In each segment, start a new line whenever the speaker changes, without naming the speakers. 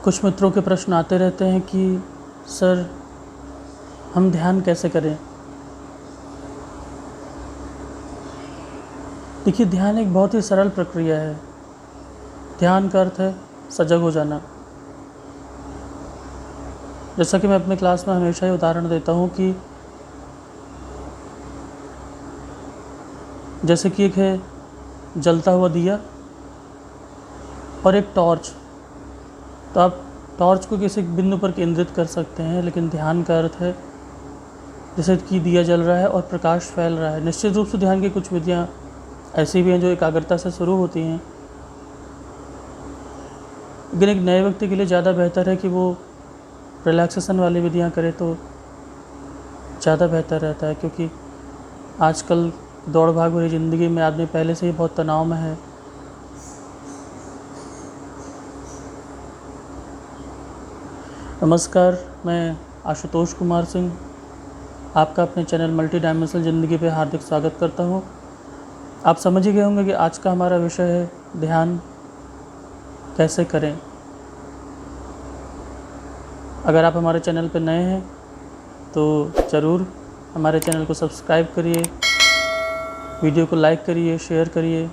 कुछ मित्रों के प्रश्न आते रहते हैं कि सर हम ध्यान कैसे करें। देखिए, ध्यान एक बहुत ही सरल प्रक्रिया है। ध्यान का अर्थ है सजग हो जाना। जैसा कि मैं अपने क्लास में हमेशा ही उदाहरण देता हूँ कि जैसे कि एक है जलता हुआ दिया और एक टॉर्च। तो आप टॉर्च को किसी बिंदु पर केंद्रित कर सकते हैं, लेकिन ध्यान का अर्थ है जैसे कि दिया जल रहा है और प्रकाश फैल रहा है। निश्चित रूप से ध्यान की कुछ विधियाँ ऐसी भी हैं जो एकाग्रता से शुरू होती हैं, लेकिन एक नए व्यक्ति के लिए ज़्यादा बेहतर है कि वो रिलैक्सेशन वाली विधियाँ करे तो ज़्यादा बेहतर रहता है, क्योंकि आजकल दौड़ भाग भरी ज़िंदगी में आदमी पहले से ही बहुत तनाव में है। नमस्कार, मैं आशुतोष कुमार सिंह आपका अपने चैनल मल्टी डायमेंशनल ज़िंदगी पे हार्दिक स्वागत करता हूँ। आप समझ ही गए होंगे कि आज का हमारा विषय है ध्यान कैसे करें। अगर आप हमारे चैनल पर नए हैं तो ज़रूर हमारे चैनल को सब्सक्राइब करिए, वीडियो को लाइक करिए, शेयर करिए,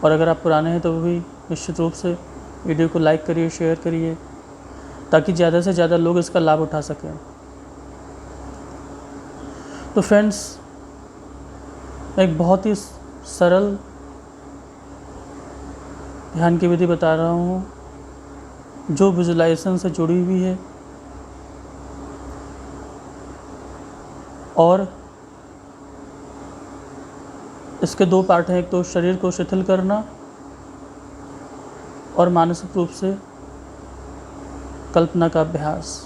और अगर आप पुराने हैं तो भी निश्चित रूप से वीडियो को लाइक करिए, शेयर करिए, ताकि ज़्यादा से ज़्यादा लोग इसका लाभ उठा सकें। तो फ्रेंड्स, मैं एक बहुत ही सरल ध्यान की विधि बता रहा हूँ जो विजुलाइजेशन से जुड़ी हुई है और इसके दो पार्ट हैं। एक तो शरीर को शिथिल करना और मानसिक रूप से कल्पना का अभ्यास।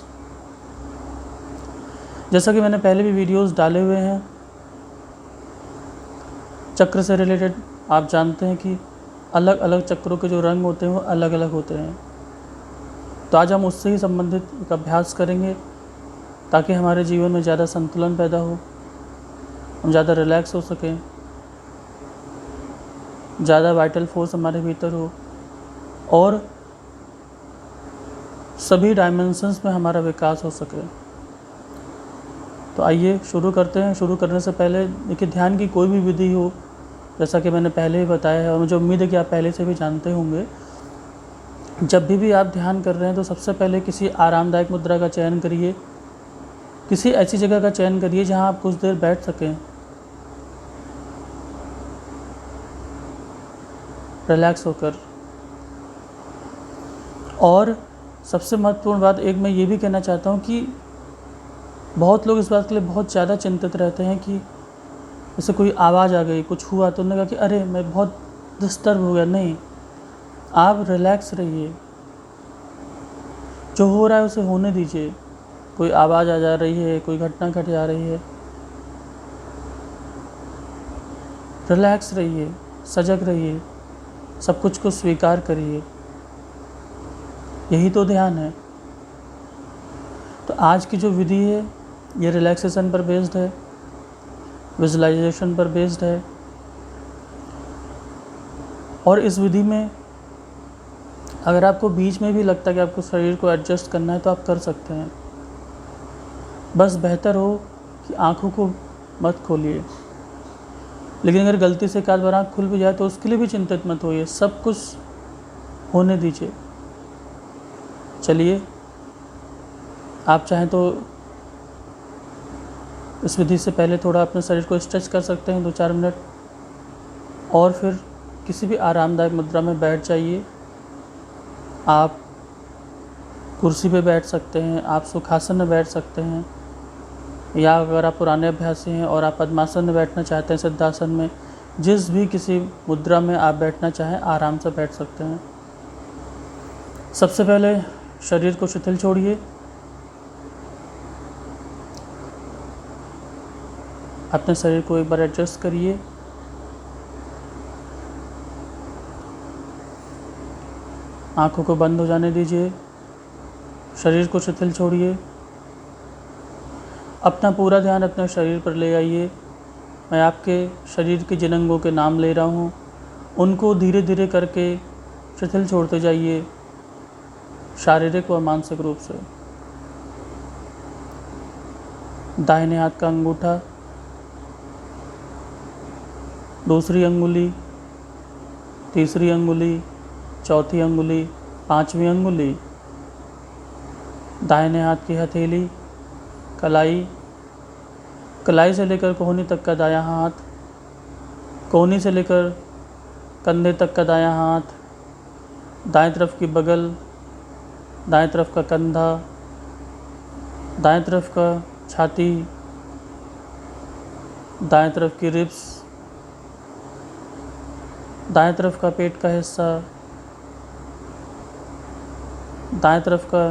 जैसा कि मैंने पहले भी वीडियोस डाले हुए हैं, चक्र से रिलेटेड आप जानते हैं कि अलग अलग चक्रों के जो रंग होते हैं वो अलग अलग होते हैं। तो आज हम उससे ही संबंधित एक अभ्यास करेंगे ताकि हमारे जीवन में ज़्यादा संतुलन पैदा हो, हम ज़्यादा रिलैक्स हो सकें, ज़्यादा वाइटल फोर्स हमारे भीतर हो और सभी डायमेंशंस में हमारा विकास हो सके। तो आइए शुरू करते हैं। शुरू करने से पहले देखिए, ध्यान की कोई भी विधि हो, जैसा कि मैंने पहले ही बताया है और मुझे उम्मीद है कि आप पहले से भी जानते होंगे, जब भी आप ध्यान कर रहे हैं तो सबसे पहले किसी आरामदायक मुद्रा का चयन करिए। किसी ऐसी जगह का चयन करिए जहां आप कुछ देर बैठ सकें, रिलैक्स होकर। और सबसे महत्वपूर्ण बात एक मैं ये भी कहना चाहता हूँ कि बहुत लोग इस बात के लिए बहुत ज़्यादा चिंतित रहते हैं कि जैसे कोई आवाज़ आ गई, कुछ हुआ तो उन्होंने कहा कि अरे मैं बहुत डिस्टर्ब हो गया। नहीं, आप रिलैक्स रहिए, जो हो रहा है उसे होने दीजिए। कोई आवाज़ आ जा रही है, कोई घटना घट जा रही है, रिलैक्स रहिए, सजग रहिए, सब कुछ को स्वीकार करिए। यही तो ध्यान है। तो आज की जो विधि है ये रिलैक्सेशन पर बेस्ड है, विजुलाइजेशन पर बेस्ड है, और इस विधि में अगर आपको बीच में भी लगता है कि आपको शरीर को एडजस्ट करना है तो आप कर सकते हैं। बस बेहतर हो कि आँखों को मत खोलिए, लेकिन अगर गलती से एक आध बार आँख खुल भी जाए तो उसके लिए भी चिंतित मत होइए, सब कुछ होने दीजिए। चलिए, आप चाहें तो इस विधि से पहले थोड़ा अपने शरीर को स्ट्रेच कर सकते हैं 2-4 मिनट, और फिर किसी भी आरामदायक मुद्रा में बैठ जाइए। आप कुर्सी पे बैठ सकते हैं, आप सुखासन में बैठ सकते हैं, या अगर आप पुराने अभ्यासी हैं और आप पद्मासन में बैठना चाहते हैं, सिद्धासन में, जिस भी किसी मुद्रा में आप बैठना चाहें आराम से बैठ सकते हैं। सबसे पहले शरीर को शिथिल छोड़िए। अपने शरीर को एक बार एडजस्ट करिए। आँखों को बंद हो जाने दीजिए, शरीर को शिथिल छोड़िए। अपना पूरा ध्यान अपने शरीर पर ले आइए। मैं आपके शरीर के जिन अंगों के नाम ले रहा हूँ उनको धीरे धीरे करके शिथिल छोड़ते जाइए। शारीरिक व मानसिक रूप से। दाहिने हाथ का अंगूठा, दूसरी अंगुली, तीसरी अंगुली, चौथी अंगुली, पांचवी अंगुली। दाहिने हाथ की हथेली, कलाई, कलाई से लेकर कोहनी तक का दायां हाथ, कोहनी से लेकर कंधे तक का दायां हाथ, दाएं तरफ की बगल, दाएं तरफ का कंधा, दाएं तरफ का छाती, दाएं तरफ की रिब्स, दाएं तरफ का पेट का हिस्सा, दाएं तरफ का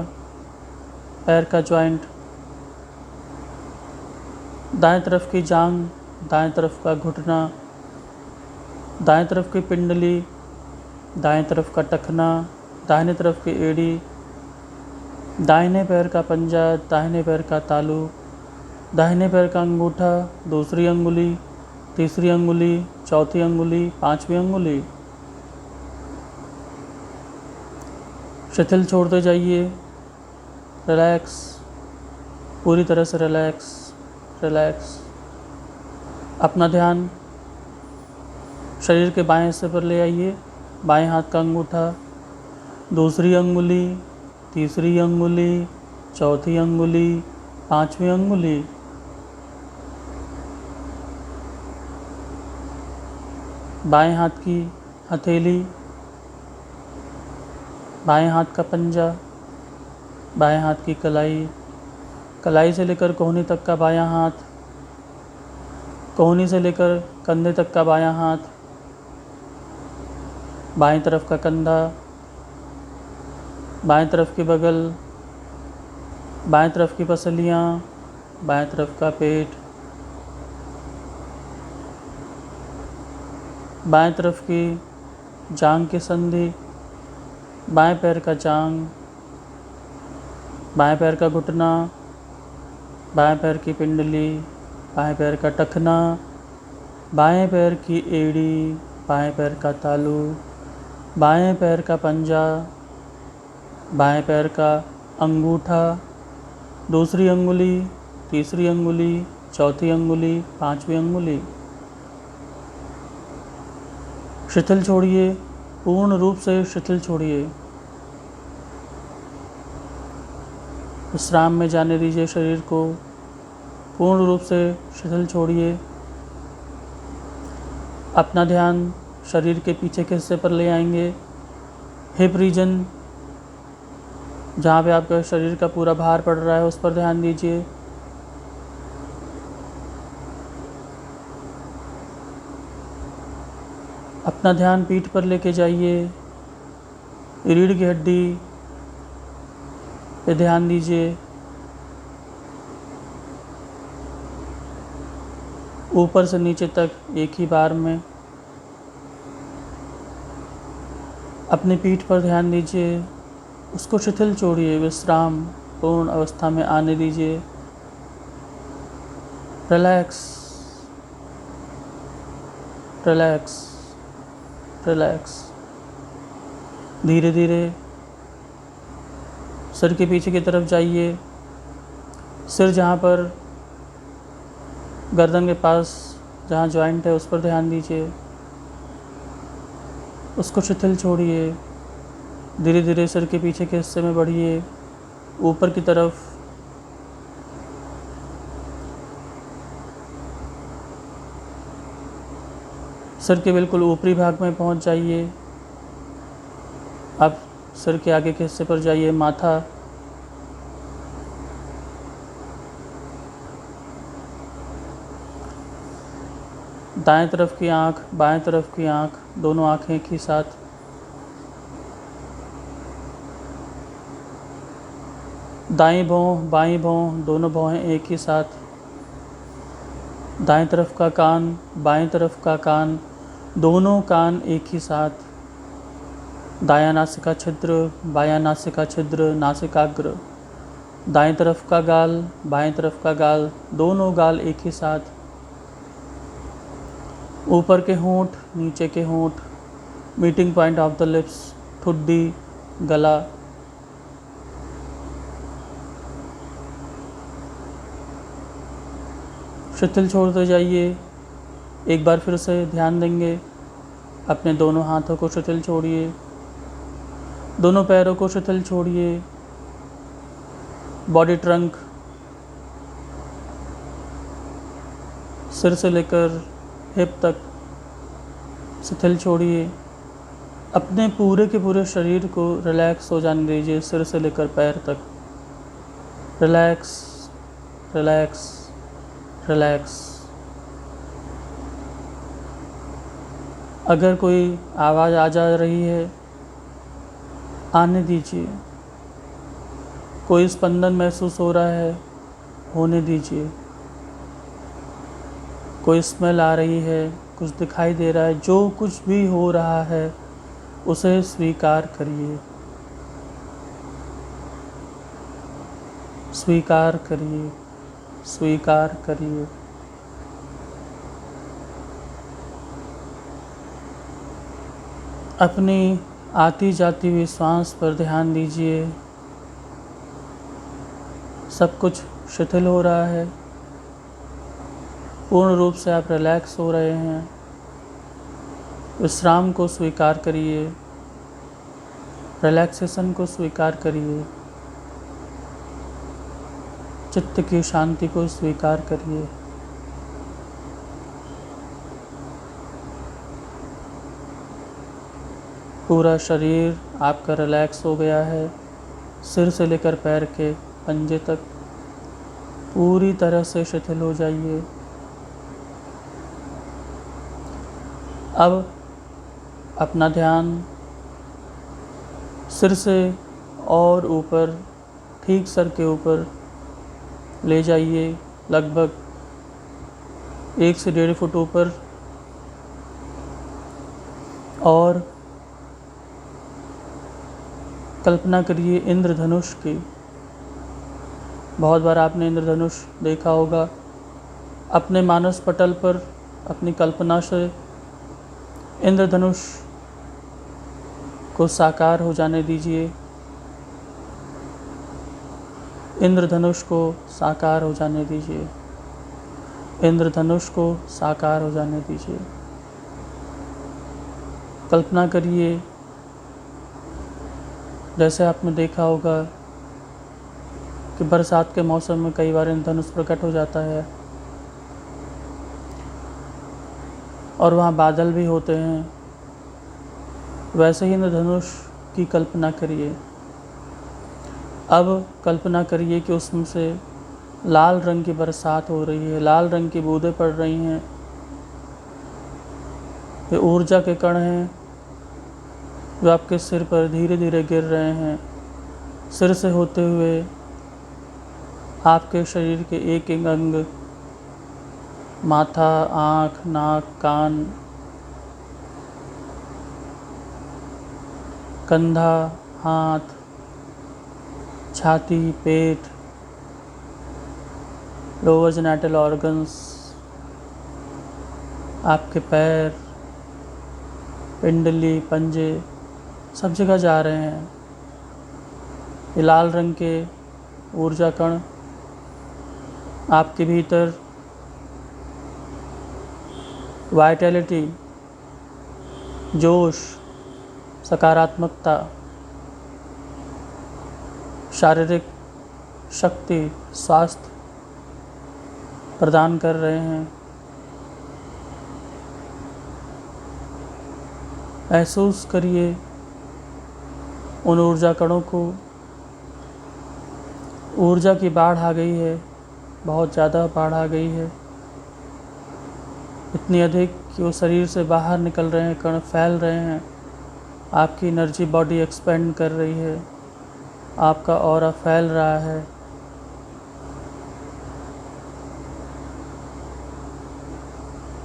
पैर का जॉइंट, दाएं तरफ की जांघ, दाएं तरफ का घुटना, दाएं तरफ की पिंडली, दाएं तरफ का टखना, दाहिने तरफ की एड़ी, दाहिने पैर का पंजा, दाहिने पैर का तालू, दाहिने पैर का अंगूठा, दूसरी अंगुली, तीसरी अंगुली, चौथी अंगुली, पांचवी अंगुली। शिथिल छोड़ते जाइए। रिलैक्स, पूरी तरह से रिलैक्स, रिलैक्स। अपना ध्यान शरीर के बाएं हिस्से पर ले आइए। बाएं हाथ का अंगूठा, दूसरी अंगुली, तीसरी अंगुली, चौथी अंगुली, पांचवी अंगुली। बाएं हाथ की हथेली, बाएं हाथ का पंजा, बाएं हाथ की कलाई, कलाई से लेकर कोहनी तक का बायां हाथ, कोहनी से लेकर कंधे तक का बायां हाथ, बाएं तरफ का कंधा, बाएं तरफ की बगल, बाएं तरफ की पसलियाँ, बाएं तरफ का पेट, बाएं तरफ की जांघ की संधि, बाएं पैर का जांघ, बाएं पैर का घुटना, बाएं पैर की पिंडली, बाएं पैर का टखना, बाएं पैर की एड़ी, बाएं पैर का तालू, बाएं पैर का पंजा, बाएं पैर का अंगूठा, दूसरी अंगुली, तीसरी अंगुली, चौथी अंगुली, पांचवी अंगुली। शिथिल छोड़िए, पूर्ण रूप से शिथिल छोड़िए। विश्राम में जाने दीजिए शरीर को, पूर्ण रूप से शिथिल छोड़िए। अपना ध्यान शरीर के पीछे के हिस्से पर ले आएंगे। हिप रीजन, जहाँ पे आपके शरीर का पूरा भार पड़ रहा है, उस पर ध्यान दीजिए। अपना ध्यान पीठ पर लेके जाइए। रीढ़ की हड्डी पे ध्यान दीजिए। ऊपर से नीचे तक एक ही बार में। अपनी पीठ पर ध्यान दीजिए, उसको शिथिल छोड़िए, विश्राम पूर्ण अवस्था में आने दीजिए। Relax, relax, relax. धीरे धीरे सिर के पीछे की तरफ जाइए। सिर जहाँ पर गर्दन के पास जहाँ जॉइंट है, उस पर ध्यान दीजिए, उसको शिथिल छोड़िए। धीरे धीरे सिर के पीछे के हिस्से में बढ़िए, ऊपर की तरफ। सिर के बिल्कुल ऊपरी भाग में पहुंच जाइए। अब सिर के आगे के हिस्से पर जाइए, माथा, दाएं तरफ की आँख, बाएं तरफ की आँख, दोनों आँखें एक ही साथ। दाईं भौं, बाईं भौं, दोनों भौहें एक ही साथ। दाएं तरफ का कान, बाएं तरफ का कान, दोनों कान एक ही साथ। दायां नासिका छिद्र, बायां नासिका छिद्र, नासिकाग्र। दाएं तरफ का गाल, बाएं तरफ का गाल, दोनों गाल एक ही साथ। ऊपर के होंठ, नीचे के होंठ, meeting point of the lips, ठुड्डी, गला। शिथिल छोड़ते जाइए। एक बार फिर से ध्यान देंगे, अपने दोनों हाथों को शिथिल छोड़िए, दोनों पैरों को शिथिल छोड़िए, बॉडी ट्रंक सिर से लेकर हिप तक शिथिल छोड़िए। अपने पूरे के पूरे शरीर को रिलैक्स हो जाने दीजिए, सिर से लेकर पैर तक। Relax, relax, relax. अगर कोई आवाज़ आ जा रही है, आने दीजिए। कोई स्पंदन महसूस हो रहा है, होने दीजिए। कोई स्मेल आ रही है, कुछ दिखाई दे रहा है, जो कुछ भी हो रहा है उसे स्वीकार करिए, स्वीकार करिए, स्वीकार करिए। अपनी आती जाती हुई सांस पर ध्यान दीजिए। सब कुछ शिथिल हो रहा है, पूर्ण रूप से आप रिलैक्स हो रहे हैं। विश्राम को स्वीकार करिए, रिलैक्सेशन को स्वीकार करिए, चित्त की शांति को स्वीकार करिए। पूरा शरीर आपका रिलैक्स हो गया है, सिर से लेकर पैर के पंजे तक पूरी तरह से शिथिल हो जाइए। अब अपना ध्यान सिर से और ऊपर, ठीक सर के ऊपर ले जाइए, लगभग 1 से 1.5 फुट ऊपर, और कल्पना करिए इंद्रधनुष की। बहुत बार आपने इंद्रधनुष देखा होगा। अपने मानस पटल पर अपनी कल्पना से इंद्रधनुष को साकार हो जाने दीजिए। इंद्रधनुष को साकार हो जाने दीजिए। इंद्रधनुष को साकार हो जाने दीजिए। कल्पना करिए, जैसे आपने देखा होगा कि बरसात के मौसम में कई बार इंद्रधनुष प्रकट हो जाता है और वहाँ बादल भी होते हैं। वैसे ही इंद्रधनुष की कल्पना करिए। अब कल्पना करिए कि उसमें से लाल रंग की बरसात हो रही है, लाल रंग की बूंदें पड़ रही हैं। ये ऊर्जा के कण हैं जो आपके सिर पर धीरे धीरे गिर रहे हैं, सिर से होते हुए आपके शरीर के एक एक अंग, माथा, आँख, नाक, कान, कंधा, हाथ, छाती, पेट, लोअर जेनिटल ऑर्गन्स, आपके पैर, पिंडली, पंजे, सब जगह जा रहे हैं। ये लाल रंग के ऊर्जा कण आपके भीतर वाइटैलिटी, जोश, सकारात्मकता, शारीरिक शक्ति, स्वास्थ्य प्रदान कर रहे हैं। महसूस करिए उन ऊर्जा कणों को। ऊर्जा की बाढ़ आ गई है, बहुत ज़्यादा बाढ़ आ गई है, इतनी अधिक कि वो शरीर से बाहर निकल रहे हैं, कण फैल रहे हैं। आपकी एनर्जी बॉडी एक्सपेंड कर रही है, आपका ऑरा फैल रहा है।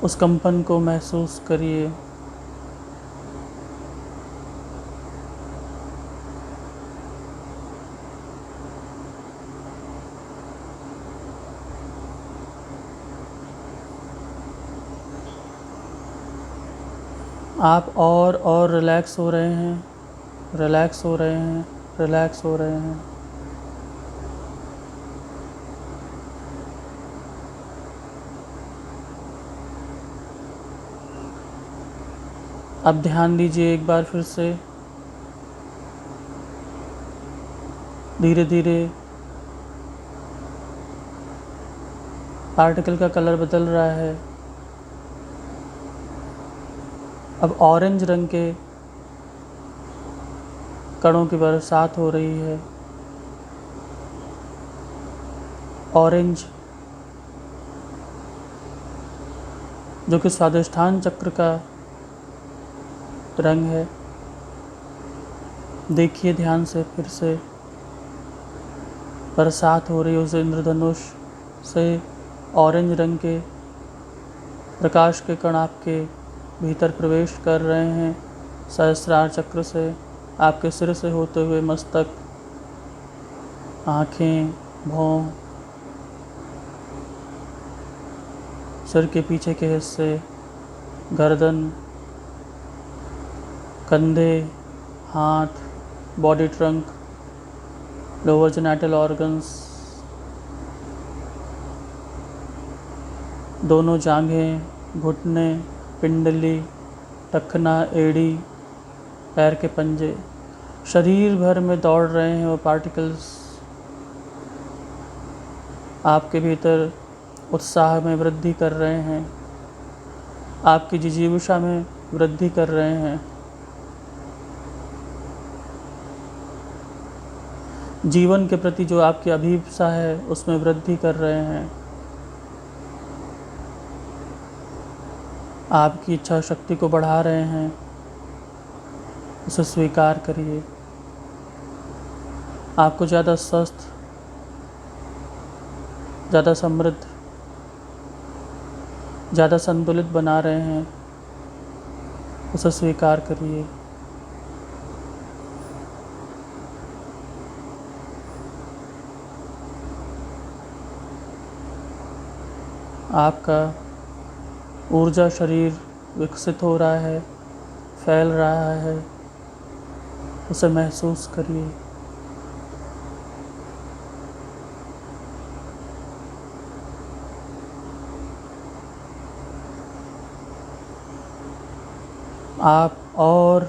उस कंपन को महसूस करिए। आप और रिलैक्स हो रहे हैं, रिलैक्स हो रहे हैं, रिलैक्स हो रहे हैं। अब ध्यान दीजिए एक बार फिर से, धीरे धीरे पार्टिकल का कलर बदल रहा है। अब ऑरेंज रंग के कणों की बरसात हो रही है। ऑरेंज जो कि स्वादिष्ठान चक्र का रंग है। देखिए ध्यान से, फिर से बरसात हो रही है उस इंद्रधनुष से। ऑरेंज रंग के प्रकाश के कण आपके भीतर प्रवेश कर रहे हैं, सहस्रार चक्र से, आपके सिर से होते हुए मस्तक, आँखें, भौं, सिर के पीछे के हिस्से, गर्दन, कंधे, हाथ, body trunk, lower genital organs, दोनों जांघें, घुटने, पिंडली, टखना, एड़ी, पैर के पंजे, शरीर भर में दौड़ रहे हैं वो पार्टिकल्स। आपके भीतर उत्साह में वृद्धि कर रहे हैं, आपकी जिजीविषा में वृद्धि कर रहे हैं। जीवन के प्रति जो आपकी अभिप्सा है उसमें वृद्धि कर रहे हैं। आपकी इच्छा शक्ति को बढ़ा रहे हैं, उसे स्वीकार करिए। आपको ज़्यादा स्वस्थ, ज़्यादा समृद्ध, ज़्यादा संतुलित बना रहे हैं, उसे स्वीकार करिए। आपका ऊर्जा शरीर विकसित हो रहा है, फैल रहा है, उसे महसूस करिए। आप और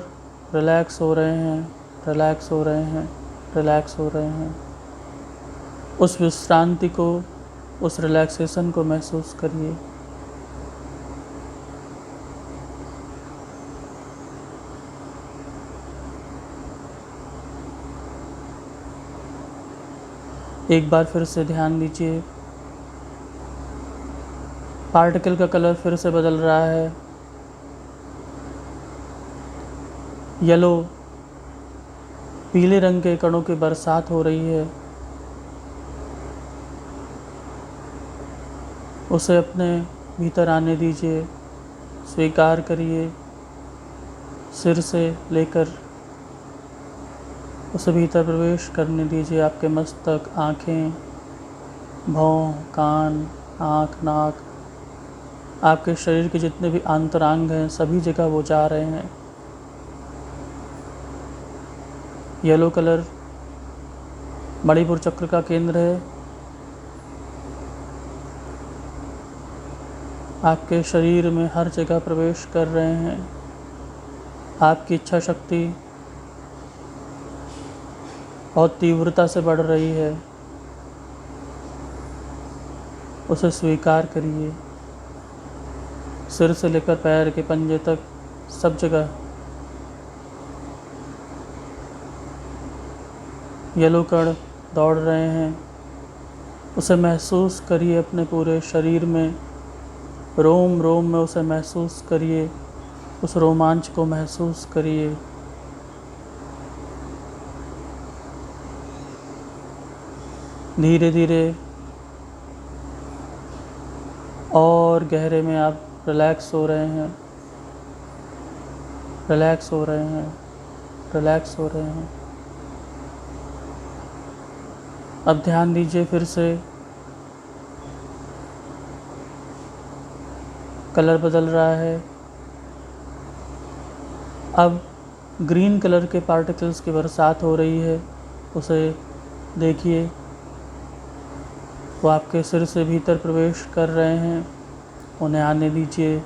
रिलैक्स हो रहे हैं, रिलैक्स हो रहे हैं, रिलैक्स हो रहे हैं। उस विश्रांति को, उस रिलैक्सेशन को महसूस करिए। एक बार फिर से ध्यान दीजिए, पार्टिकल का कलर फिर से बदल रहा है। येलो, पीले रंग के कणों की बरसात हो रही है। उसे अपने भीतर आने दीजिए, स्वीकार करिए। सिर से लेकर उसे भीतर प्रवेश करने दीजिए। आपके मस्तक, आँखें, भौं, कान, आँख, नाक, आपके शरीर के जितने भी अंतरांग हैं सभी जगह वो जा रहे हैं। येलो कलर मणिपुर चक्र का केंद्र है। आपके शरीर में हर जगह प्रवेश कर रहे हैं। आपकी इच्छा शक्ति बहुत तीव्रता से बढ़ रही है, उसे स्वीकार करिए। सिर से लेकर पैर के पंजे तक सब जगह येलो कण दौड़ रहे हैं, उसे महसूस करिए अपने पूरे शरीर में, रोम रोम में उसे महसूस करिए, उस रोमांच को महसूस करिए। धीरे धीरे और गहरे में आप रिलैक्स हो रहे हैं, रिलैक्स हो रहे हैं, रिलैक्स हो रहे हैं। अब ध्यान दीजिए फिर से, कलर बदल रहा है। अब ग्रीन कलर के पार्टिकल्स की बरसात हो रही है, उसे देखिए। वो आपके सिर से भीतर प्रवेश कर रहे हैं, उन्हें आने दीजिए।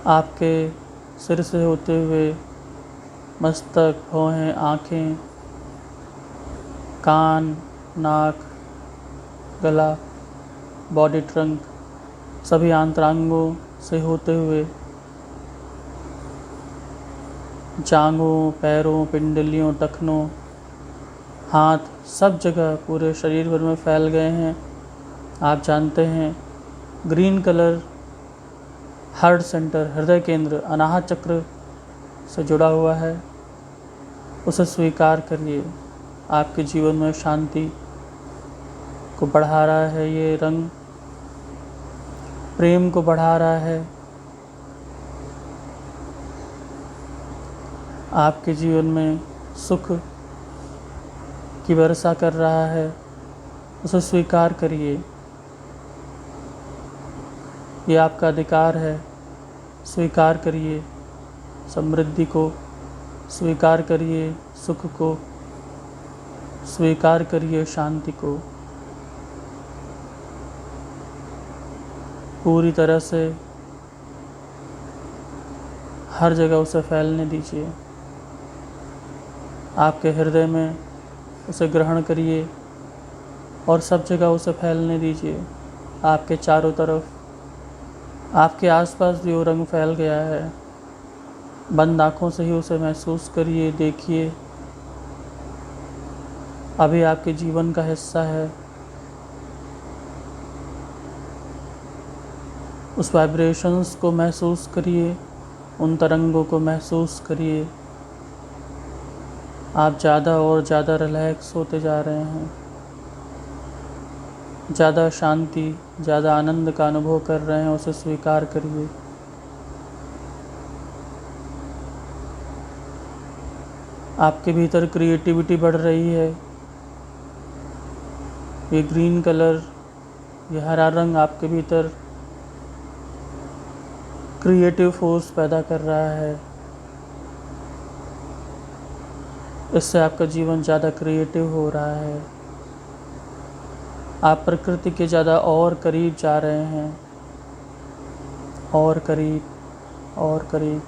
आपके सिर से होते हुए मस्तक, भौहें, आँखें, कान, नाक, गला, बॉडी ट्रंक, सभी आंतरांगों से होते हुए जांघों, पैरों, पिंडलियों, टखनों, हाथ, सब जगह पूरे शरीर भर में फैल गए हैं। आप जानते हैं ग्रीन कलर हार्ट सेंटर, हृदय केंद्र, अनाहत चक्र से जुड़ा हुआ है। उसे स्वीकार करिए। आपके जीवन में शांति को बढ़ा रहा है ये रंग, प्रेम को बढ़ा रहा है, आपके जीवन में सुख की वर्षा कर रहा है। उसे स्वीकार करिए। ये आपका अधिकार है। स्वीकार करिए समृद्धि को, स्वीकार करिए सुख को, स्वीकार करिए शांति को। पूरी तरह से हर जगह उसे फैलने दीजिए। आपके हृदय में उसे ग्रहण करिए और सब जगह उसे फैलने दीजिए। आपके चारों तरफ, आपके आसपास जो रंग फैल गया है, बंद आँखों से ही उसे महसूस करिए, देखिए। अभी आपके जीवन का हिस्सा है। उस वाइब्रेशंस को महसूस करिए, उन तरंगों को महसूस करिए। आप ज़्यादा और ज़्यादा रिलैक्स होते जा रहे हैं, ज़्यादा शांति, ज़्यादा आनंद का अनुभव कर रहे हैं। उसे स्वीकार करिए। आपके भीतर क्रिएटिविटी बढ़ रही है। ये ग्रीन कलर, ये हरा रंग आपके भीतर क्रिएटिव फोर्स पैदा कर रहा है। इससे आपका जीवन ज़्यादा क्रिएटिव हो रहा है। आप प्रकृति के ज़्यादा और करीब जा रहे हैं, और करीब और करीब।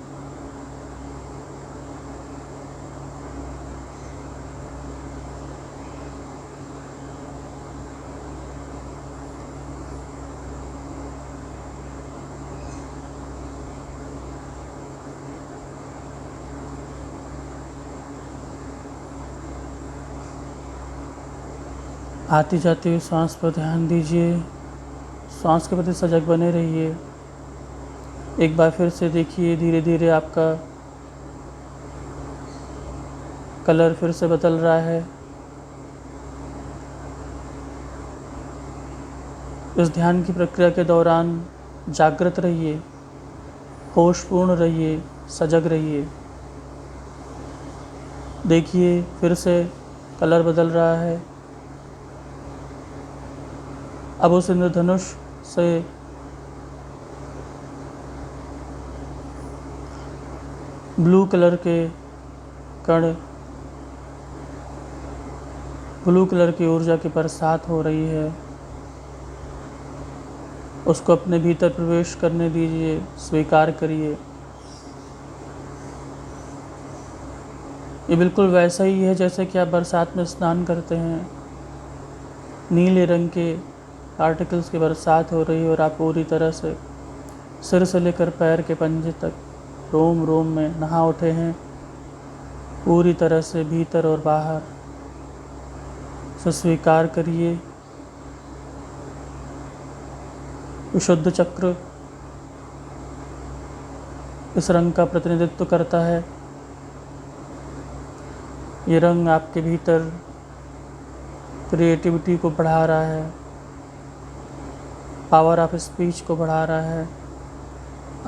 आती जाती हुई सांस पर ध्यान दीजिए। सांस के प्रति सजग बने रहिए। एक बार फिर से देखिए, धीरे धीरे आपका कलर फिर से बदल रहा है। इस ध्यान की प्रक्रिया के दौरान जागृत रहिए, होशपूर्ण रहिए, सजग रहिए। देखिए फिर से कलर बदल रहा है। अब उस इंद्रधनुष से ब्लू कलर के कण, ब्लू कलर की ऊर्जा की बरसात हो रही है। उसको अपने भीतर प्रवेश करने दीजिए, स्वीकार करिए। ये बिल्कुल वैसा ही है जैसे कि आप बरसात में स्नान करते हैं। नीले रंग के पार्टिकल्स की बरसात हो रही है और आप पूरी तरह से सिर से लेकर पैर के पंजे तक रोम रोम में नहा उठे हैं, पूरी तरह से भीतर और बाहर। उसे स्वीकार करिए। विशुद्ध चक्र इस रंग का प्रतिनिधित्व करता है। ये रंग आपके भीतर क्रिएटिविटी को बढ़ा रहा है, पावर ऑफ स्पीच को बढ़ा रहा है,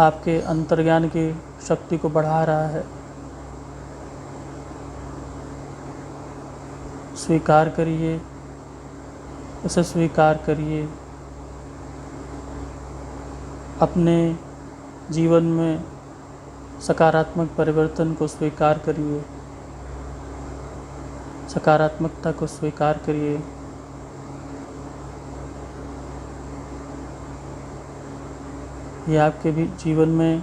आपके अंतर्ज्ञान की शक्ति को बढ़ा रहा है। स्वीकार करिए, इसे स्वीकार करिए। अपने जीवन में सकारात्मक परिवर्तन को स्वीकार करिए, सकारात्मकता को स्वीकार करिए। ये आपके भी जीवन में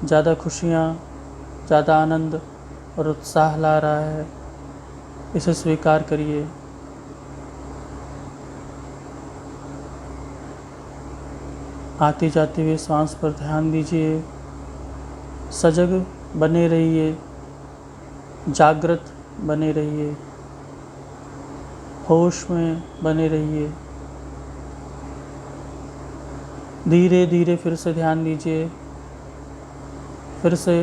ज़्यादा खुशियाँ, ज़्यादा आनंद और उत्साह ला रहा है, इसे स्वीकार करिए। आती जाती हुई सांस पर ध्यान दीजिए। सजग बने रहिए, जागृत बने रहिए, होश में बने रहिए। धीरे धीरे फिर से ध्यान दीजिए। फिर से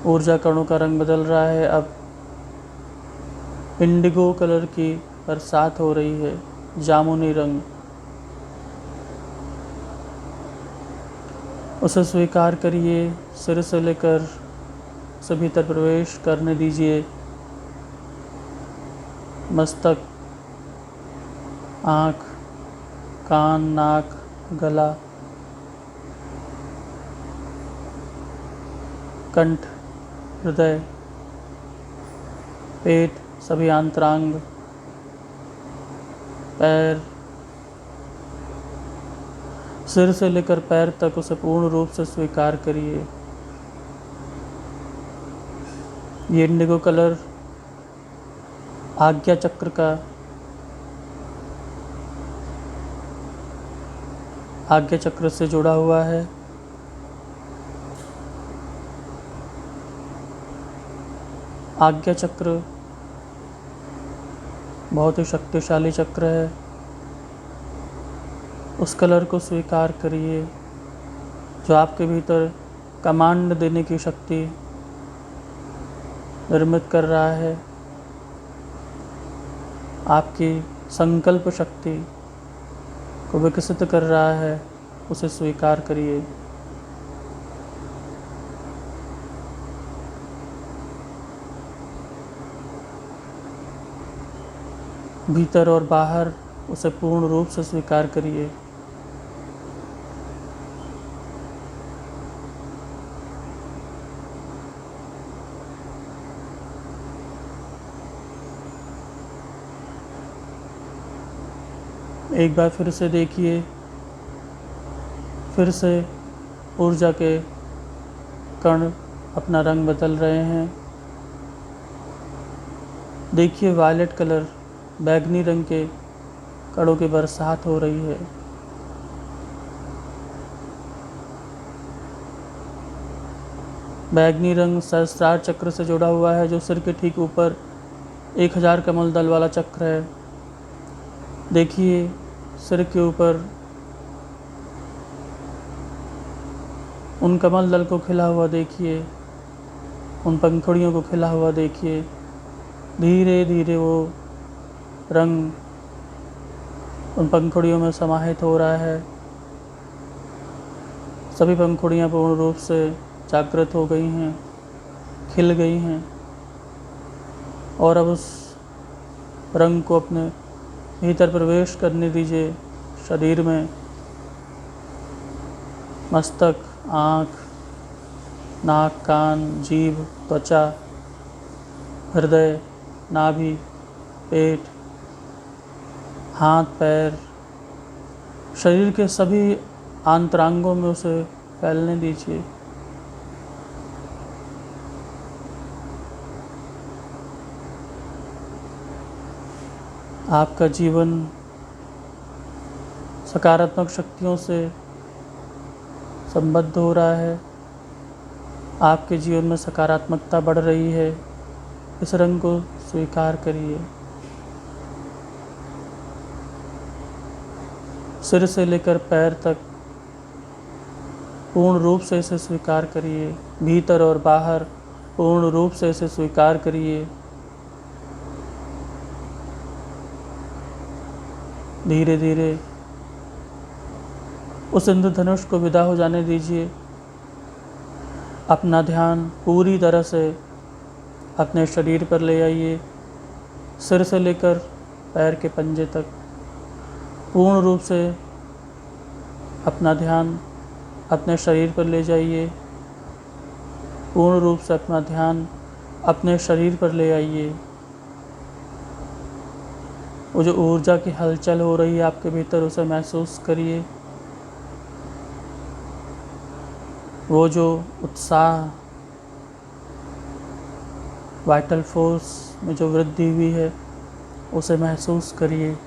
ऊर्जा कणों का रंग बदल रहा है। अब इंडिगो कलर की बरसात हो रही है, जामुनी रंग। उसे स्वीकार करिए। सिर से लेकर से भीतर प्रवेश करने दीजिए। मस्तक, आँख, कान, नाक, गला, कंठ, हृदय, पेट, सभी आंतरांग, पैर, सिर से लेकर पैर तक उसे पूर्ण रूप से स्वीकार करिए। ये इंडिगो कलर आज्ञा चक्र का आज्ञा चक्र से जुड़ा हुआ है। आज्ञा चक्र बहुत ही शक्तिशाली चक्र है। उस कलर को स्वीकार करिए जो आपके भीतर कमांड देने की शक्ति निर्मित कर रहा है। आपकी संकल्प शक्ति को विकसित कर रहा है, उसे स्वीकार करिए। भीतर और बाहर उसे पूर्ण रूप से स्वीकार करिए। एक बार फिर से देखिए। फिर से ऊर्जा के कण अपना रंग बदल रहे हैं। देखिए वायलेट कलर, बैगनी रंग के कणों की बरसात हो रही है। बैगनी रंग सहस्त्रार चक्र से जुड़ा हुआ है, जो सिर के ठीक ऊपर 1000 कमल दल वाला चक्र है। देखिए सिर के ऊपर उन कमल दल को खिला हुआ देखिए, उन पंखुड़ियों को खिला हुआ देखिए। धीरे धीरे वो रंग उन पंखुड़ियों में समाहित हो रहा है। सभी पंखुड़ियाँ पूर्ण रूप से जागृत हो गई हैं, खिल गई हैं और अब उस रंग को अपने भीतर प्रवेश करने दीजिए। शरीर में मस्तक, आँख, नाक, कान, जीभ, त्वचा, हृदय, नाभि, पेट, हाथ, पैर, शरीर के सभी आंतरांगों में उसे फैलने दीजिए। आपका जीवन सकारात्मक शक्तियों से संबद्ध हो रहा है। आपके जीवन में सकारात्मकता बढ़ रही है। इस रंग को स्वीकार करिए। सिर से लेकर पैर तक पूर्ण रूप से इसे स्वीकार करिए। भीतर और बाहर पूर्ण रूप से इसे स्वीकार करिए। धीरे धीरे उस इंद्रधनुष को विदा हो जाने दीजिए। अपना ध्यान पूरी तरह से अपने शरीर पर ले आइए। सिर से लेकर पैर के पंजे तक पूर्ण रूप से अपना ध्यान अपने शरीर पर ले जाइए। पूर्ण रूप से अपना ध्यान अपने शरीर पर ले आइए। वो जो ऊर्जा की हलचल हो रही है आपके भीतर, उसे महसूस करिए। वो जो उत्साह, वाइटल फोर्स में जो वृद्धि हुई है उसे महसूस करिए।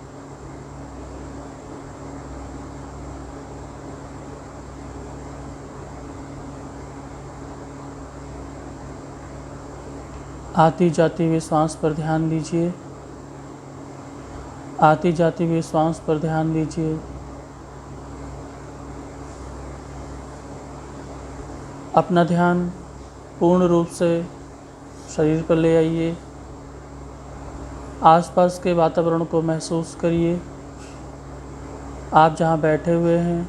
आती जाती हुई सांस पर ध्यान दीजिए। आती जाती हुई सांस पर ध्यान दीजिए। अपना ध्यान पूर्ण रूप से शरीर पर ले आइए। आसपास के वातावरण को महसूस करिए। आप जहाँ बैठे हुए हैं,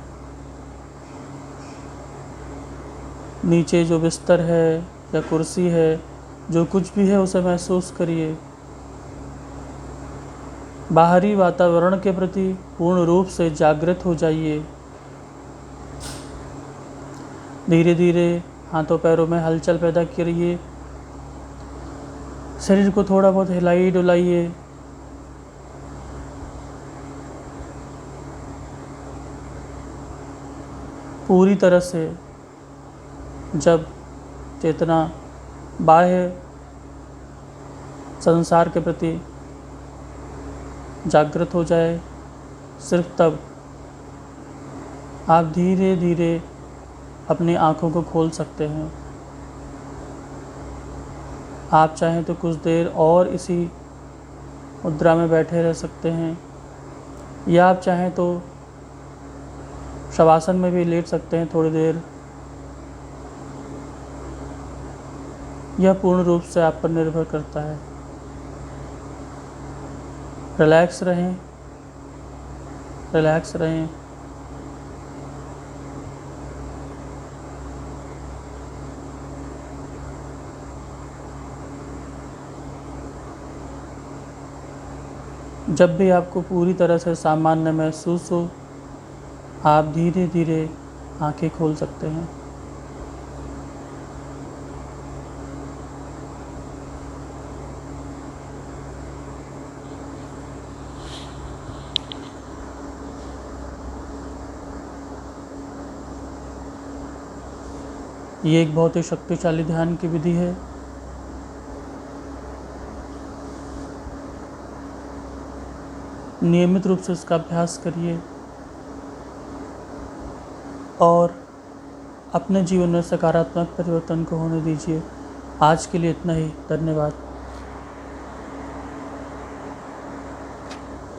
नीचे जो बिस्तर है या कुर्सी है, जो कुछ भी है उसे महसूस करिए। बाहरी वातावरण के प्रति पूर्ण रूप से जागृत हो जाइए। धीरे धीरे हाथों पैरों में हलचल पैदा करिए। शरीर को थोड़ा बहुत हिलाइए डुलाइए। पूरी तरह से जब चेतना बाह्य संसार के प्रति जागृत हो जाए, सिर्फ तब आप धीरे धीरे अपनी आँखों को खोल सकते हैं। आप चाहें तो कुछ देर और इसी मुद्रा में बैठे रह सकते हैं, या आप चाहें तो शवासन में भी लेट सकते हैं थोड़ी देर। यह पूर्ण रूप से आप पर निर्भर करता है। रिलैक्स रहें, रिलैक्स रहें। जब भी आपको पूरी तरह से सामान्य महसूस हो, आप धीरे धीरे आंखें खोल सकते हैं। ये एक बहुत ही शक्तिशाली ध्यान की विधि है। नियमित रूप से इसका अभ्यास करिए और अपने जीवन में सकारात्मक परिवर्तन को होने दीजिए। आज के लिए इतना ही। धन्यवाद।